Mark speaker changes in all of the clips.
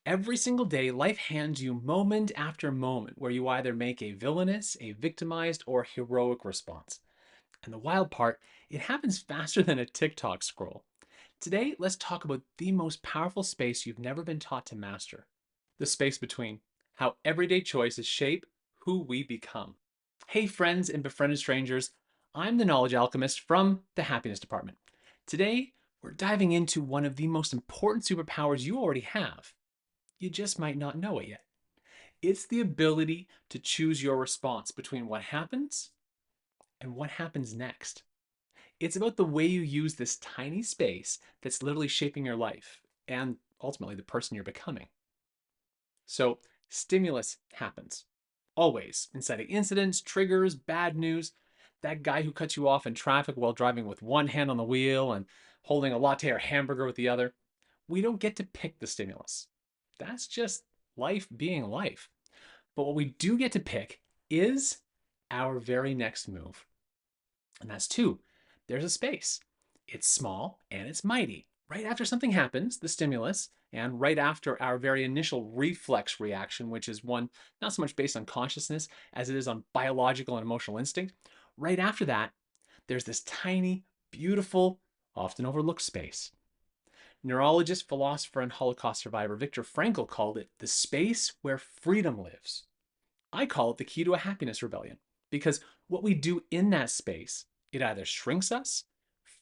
Speaker 1: Every single day, life hands you moment after moment where you either make a villainous, a victimized, or heroic response. And the wild part, it happens faster than a TikTok scroll. Today, let's talk about the most powerful space you've never been taught to master, the space between, how everyday choices shape who we become. Hey, friends and befriended strangers, I'm the Knowledge Alchemist from the Happiness Department. Today, we're diving into one of the most important superpowers you already have. You just might not know it yet. It's the ability to choose your response between what happens and what happens next. It's about the way you use this tiny space that's literally shaping your life and ultimately the person you're becoming. So, stimulus happens. Always. Inciting incidents, triggers, bad news. That guy who cuts you off in traffic while driving with one hand on the wheel and holding a latte or hamburger with the other. We don't get to pick the stimulus. That's just life being life. But what we do get to pick is our very next move. And that's two. There's a space. It's small and it's mighty. Right after something happens, the stimulus, and right after our very initial reflex reaction, which is one not so much based on consciousness as it is on biological and emotional instinct, right after that, there's this tiny, beautiful, often overlooked space. Neurologist, philosopher, and Holocaust survivor Viktor Frankl called it the space where freedom lives. I call it the key to a happiness rebellion because what we do in that space, it either shrinks us,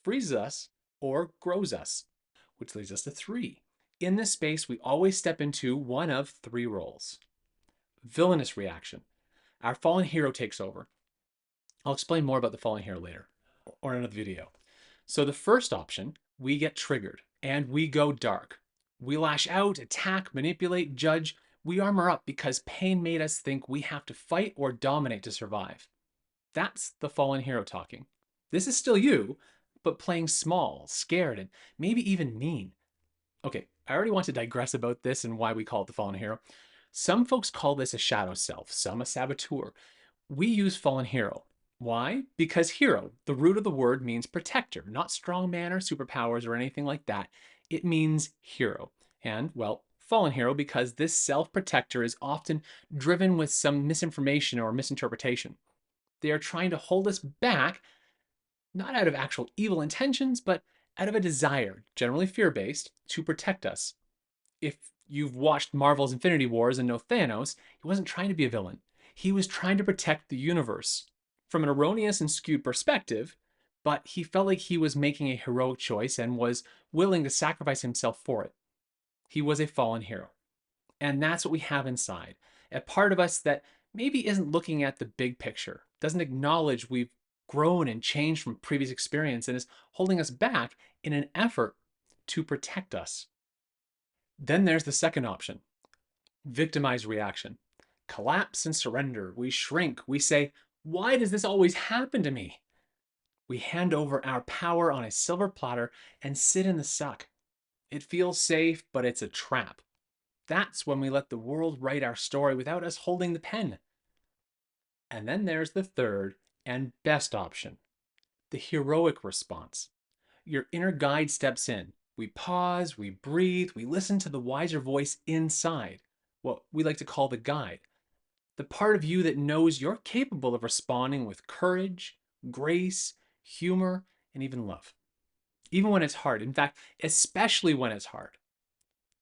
Speaker 1: freezes us, or grows us, which leads us to three. In this space, we always step into one of three roles. Villainous reaction. Our fallen hero takes over. I'll explain more about the fallen hero later or in another video. So the first option, we get triggered and we go dark. We lash out, attack, manipulate, judge. We armor up because pain made us think we have to fight or dominate to survive. That's the fallen hero talking. This is still you, but playing small, scared, and maybe even mean. Okay, I already want to digress about this and why we call it the fallen hero. Some folks call this a shadow self, some a saboteur. We use fallen hero. Why? Because hero, the root of the word, means protector, not strong man or superpowers or anything like that. It means hero. And, well, fallen hero because this self-protector is often driven with some misinformation or misinterpretation. They are trying to hold us back, not out of actual evil intentions, but out of a desire, generally fear-based, to protect us. If you've watched Marvel's Infinity Wars and know Thanos, he wasn't trying to be a villain. He was trying to protect the universe from an erroneous and skewed perspective, but he felt like he was making a heroic choice and was willing to sacrifice himself for it. He was a fallen hero. And that's what we have inside. A part of us that maybe isn't looking at the big picture, doesn't acknowledge we've grown and changed from previous experience, and is holding us back in an effort to protect us. Then there's the second option, victimized reaction. Collapse and surrender. We shrink. We say, why does this always happen to me? We hand over our power on a silver platter and sit in the suck. It feels safe, but it's a trap. That's when we let the world write our story without us holding the pen. And then there's the third and best option, the heroic response. Your inner guide steps in. We pause, we breathe, we listen to the wiser voice inside, what we like to call the guide. The part of you that knows you're capable of responding with courage, grace, humor, and even love. Even when it's hard. In fact, especially when it's hard.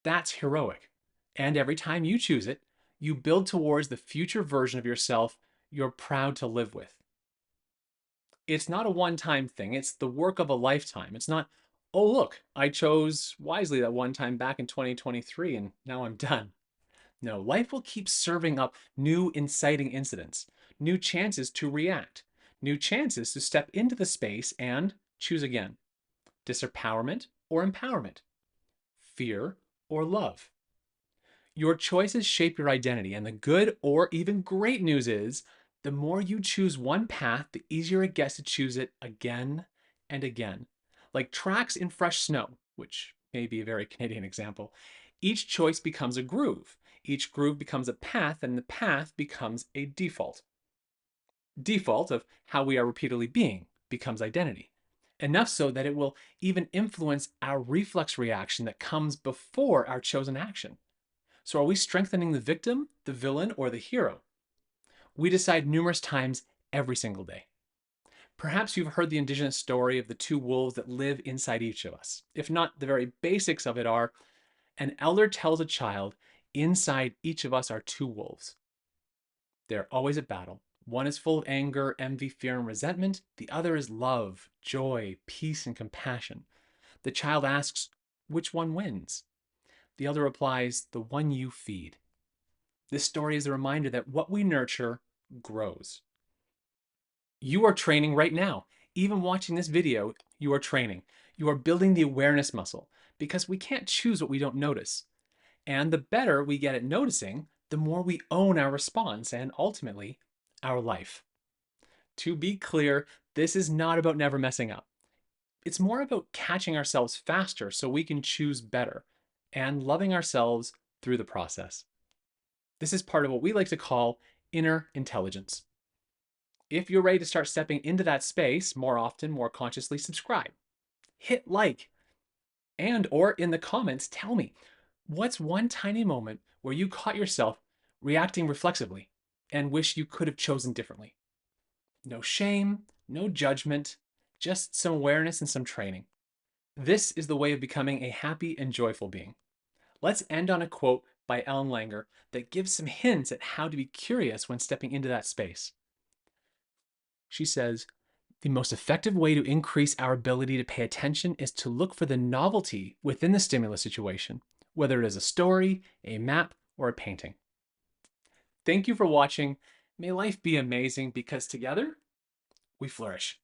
Speaker 1: That's heroic. And every time you choose it, you build towards the future version of yourself you're proud to live with. It's not a one-time thing. It's the work of a lifetime. It's not, oh, look, I chose wisely that one time back in 2023 and now I'm done. No, life will keep serving up new inciting incidents, new chances to react, new chances to step into the space and choose again. Disempowerment or empowerment, fear or love. Your choices shape your identity, and the good or even great news is the more you choose one path, the easier it gets to choose it again and again. Like tracks in fresh snow, which may be a very Canadian example, each choice becomes a groove. Each groove becomes a path, and the path becomes a default. Default of how we are repeatedly being becomes identity. Enough so that it will even influence our reflex reaction that comes before our chosen action. So, are we strengthening the victim, the villain, or the hero? We decide numerous times every single day. Perhaps you've heard the indigenous story of the two wolves that live inside each of us. If not, the very basics of it are an elder tells a child, inside each of us are two wolves. They're always at battle. One is full of anger, envy, fear, and resentment. The other is love, joy, peace, and compassion. The child asks, which one wins? The elder replies, the one you feed. This story is a reminder that what we nurture grows. You are training right now. Even watching this video, you are training. You are building the awareness muscle because we can't choose what we don't notice. And the better we get at noticing, the more we own our response and ultimately our life. To be clear, this is not about never messing up. It's more about catching ourselves faster so we can choose better and loving ourselves through the process. This is part of what we like to call inner intelligence. If you're ready to start stepping into that space more often, more consciously, subscribe. Hit like, and or in the comments, tell me, what's one tiny moment where you caught yourself reacting reflexively and wish you could have chosen differently? No shame, no judgment, just some awareness and some training. This is the way of becoming a happy and joyful being. Let's end on a quote by Ellen Langer that gives some hints at how to be curious when stepping into that space. She says, the most effective way to increase our ability to pay attention is to look for the novelty within the stimulus situation, whether it is a story, a map, or a painting. Thank you for watching. May life be amazing because together we flourish.